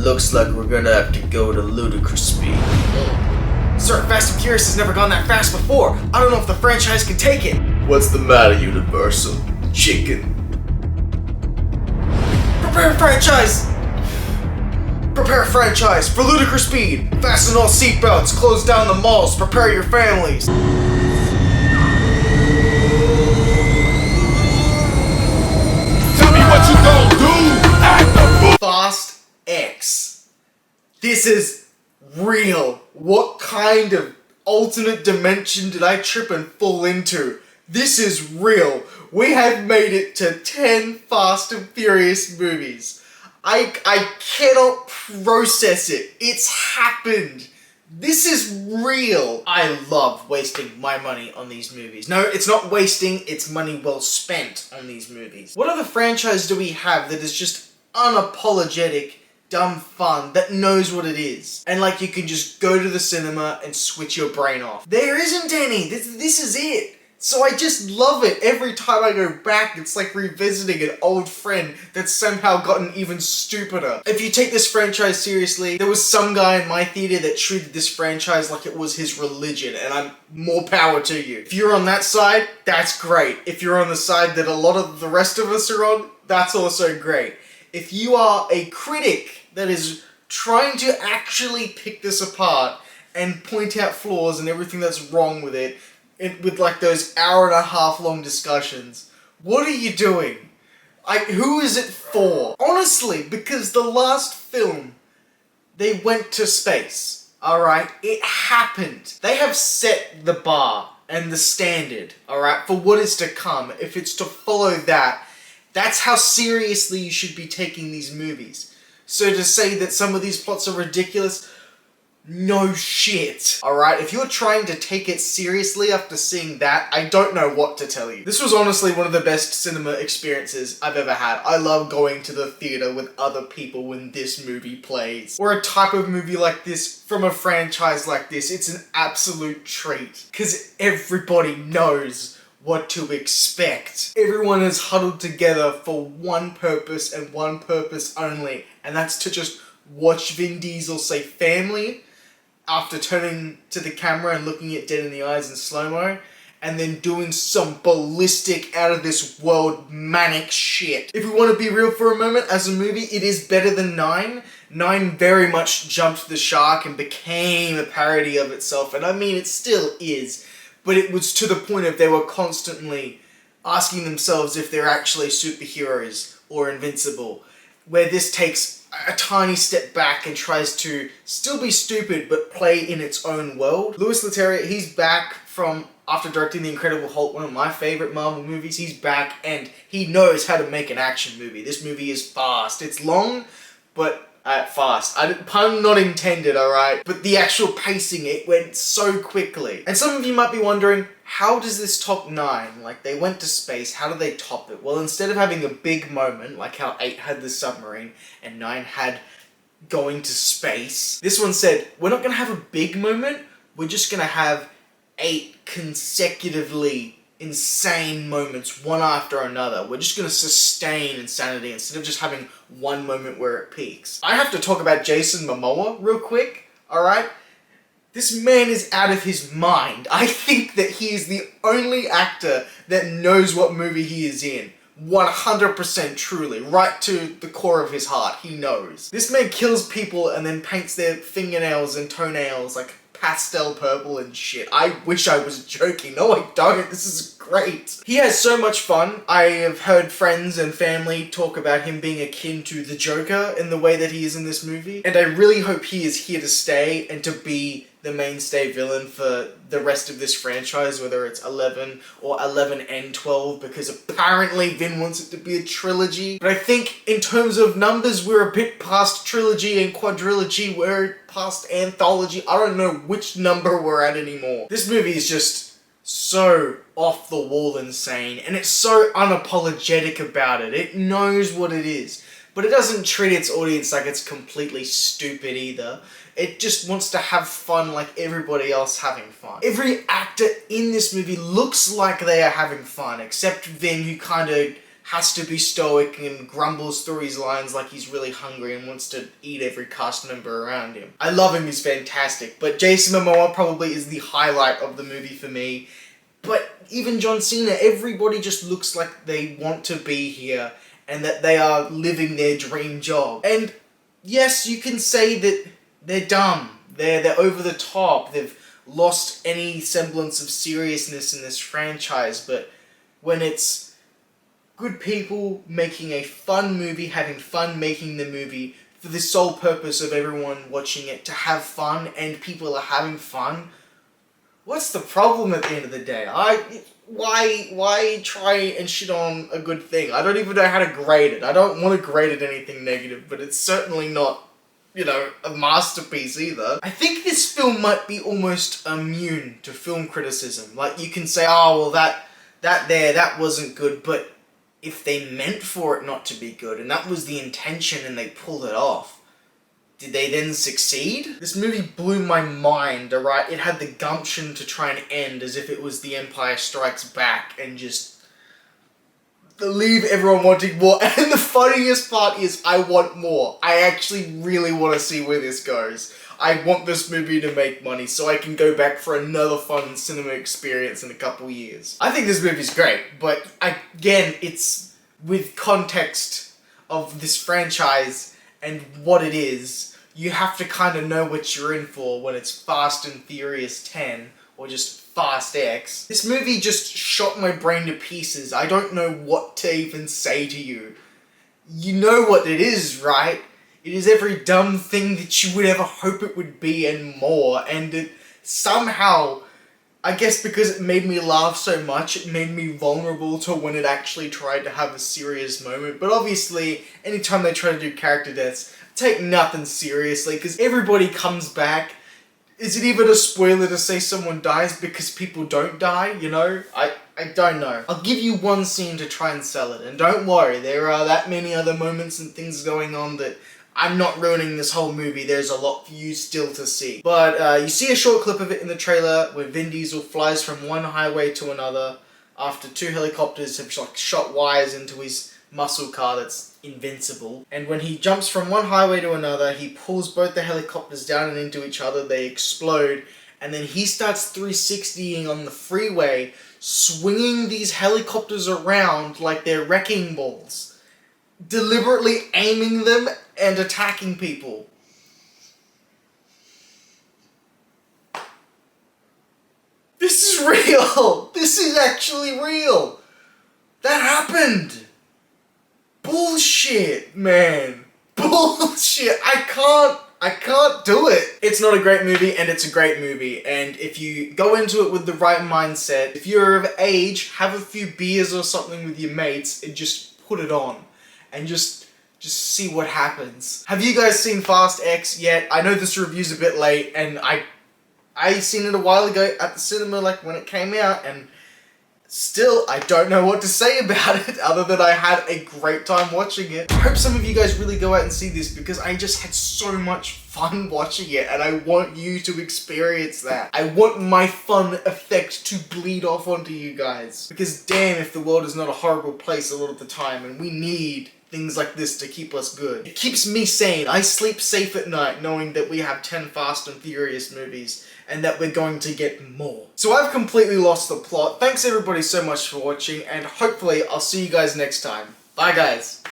Looks like we're gonna have to go to ludicrous speed. Sir, Fast and Furious has never gone that fast before. I don't know if the franchise can take it. What's the matter, Universal? Chicken. Prepare franchise! Prepare franchise for ludicrous speed. Fasten all seatbelts, close down the malls, prepare your families. Tell me what you gon' do. Fast X. This is real. What kind of alternate dimension did I trip and fall into? This is real. We have made it to 10 Fast and Furious movies. I cannot process it. It's happened. This is real. I love wasting my money on these movies. No, it's not wasting, it's money well spent on these movies. What other franchise do we have that is just unapologetic, dumb fun, that knows what it is? And like you can just go to the cinema and switch your brain off. There isn't any. This is it. So I just love it. Every time I go back, it's like revisiting an old friend that's somehow gotten even stupider. If you take this franchise seriously, there was some guy in my theater that treated this franchise like it was his religion, and I'm more power to you. If you're on that side, that's great. If you're on the side that a lot of the rest of us are on, that's also great. If you are a critic that is trying to actually pick this apart and point out flaws and everything that's wrong with it, with like those hour-and-a-half long discussions, what are you doing? Who is it for? Honestly, because the last film, they went to space, alright? It happened. They have set the bar and the standard, alright, for what is to come. If it's to follow that, that's how seriously you should be taking these movies. So to say that some of these plots are ridiculous, no shit. Alright, if you're trying to take it seriously after seeing that, I don't know what to tell you. This was honestly one of the best cinema experiences I've ever had. I love going to the theater with other people when this movie plays. Or a type of movie like this from a franchise like this. It's an absolute treat. Because everybody knows what to expect. Everyone is huddled together for one purpose and one purpose only. And that's to just watch Vin Diesel say family after turning to the camera and looking it dead in the eyes in slow-mo, and then doing some ballistic, out-of-this-world, manic shit. If we want to be real for a moment, as a movie, it is better than 9. 9 very much jumped the shark and became a parody of itself, and I mean, it still is, but it was to the point of they were constantly asking themselves if they're actually superheroes or invincible, where this takes a tiny step back and tries to still be stupid but play in its own world. Louis Leterrier, he's back from after directing The Incredible Hulk, one of my favorite Marvel movies. He's back and he knows how to make an action movie. This movie is fast. It's long, but fast. Pun not intended, alright? But the actual pacing, it went so quickly. And some of you might be wondering, how does this top 9? Like, they went to space, how do they top it? Well, instead of having a big moment, like how 8 had the submarine, and 9 had going to space, this one said, we're not gonna have a big moment, we're just gonna have 8 consecutively insane moments, one after another. We're just gonna sustain insanity instead of just having one moment where it peaks. I have to talk about Jason Momoa real quick, alright? This man is out of his mind. I think that he is the only actor that knows what movie he is in. 100% truly, right to the core of his heart, he knows. This man kills people and then paints their fingernails and toenails like pastel purple and shit. I wish I was joking. No, I don't. This is great. He has so much fun. I have heard friends and family talk about him being akin to the Joker in the way that he is in this movie. And I really hope he is here to stay and to be the mainstay villain for the rest of this franchise, whether it's 11 or 11 and 12, because apparently Vin wants it to be a trilogy. But I think in terms of numbers, we're a bit past trilogy and quadrilogy, we're past anthology. I don't know which number we're at anymore. This movie is just so off the wall insane, and it's so unapologetic about it. It knows what it is, but it doesn't treat its audience like it's completely stupid either. It just wants to have fun like everybody else having fun. Every actor in this movie looks like they are having fun, except Vin, who kind of has to be stoic and grumbles through his lines like he's really hungry and wants to eat every cast member around him. I love him, he's fantastic, but Jason Momoa probably is the highlight of the movie for me. But even John Cena, everybody just looks like they want to be here and that they are living their dream job. And yes, you can say that they're dumb, they're over the top, they've lost any semblance of seriousness in this franchise, but when it's good people making a fun movie, having fun making the movie, for the sole purpose of everyone watching it to have fun, and people are having fun, what's the problem at the end of the day? Why try and shit on a good thing? I don't even know how to grade it. I don't want to grade it anything negative, but it's certainly not, you know, a masterpiece either. I think this film might be almost immune to film criticism. Like, you can say, oh, well, that wasn't good, but if they meant for it not to be good, and that was the intention and they pulled it off, did they then succeed? This movie blew my mind, alright? It had the gumption to try and end as if it was The Empire Strikes Back and just leave everyone wanting more. And the funniest part is, I want more. I actually really want to see where this goes. I want this movie to make money so I can go back for another fun cinema experience in a couple years. I think this movie's great, but again, it's with context of this franchise and what it is. You have to kind of know what you're in for when it's Fast and Furious 10 or just Fast X. This movie just shot my brain to pieces. I don't know what to even say to you. You know what it is, right? It is every dumb thing that you would ever hope it would be and more, and it somehow, I guess because it made me laugh so much, it made me vulnerable to when it actually tried to have a serious moment. But obviously, anytime they try to do character deaths, take nothing seriously, because everybody comes back. Is it even a spoiler to say someone dies because people don't die, you know? I don't know. I'll give you one scene to try and sell it, and don't worry, there are that many other moments and things going on that I'm not ruining this whole movie. There's a lot for you still to see. But you see a short clip of it in the trailer where Vin Diesel flies from one highway to another after two helicopters have shot wires into his muscle car that's invincible. And when he jumps from one highway to another, he pulls both the helicopters down and into each other, they explode, and then he starts 360ing on the freeway, swinging these helicopters around like they're wrecking balls, deliberately aiming them and attacking people. This is real! This is actually real! That happened! Bullshit, man. Bullshit. I can't do it. It's not a great movie, and it's a great movie. And if you go into it with the right mindset, if you're of age, have a few beers or something with your mates and just put it on. And just see what happens. Have you guys seen Fast X yet? I know this review's a bit late, and I seen it a while ago at the cinema, like when it came out, and still, I don't know what to say about it other than I had a great time watching it. I hope some of you guys really go out and see this because I just had so much fun watching it and I want you to experience that. I want my fun effect to bleed off onto you guys. Because damn if the world is not a horrible place a lot of the time and we need things like this to keep us good. It keeps me sane. I sleep safe at night knowing that we have 10 Fast and Furious movies and that we're going to get more. So I've completely lost the plot. Thanks everybody so much for watching, and hopefully I'll see you guys next time. Bye guys.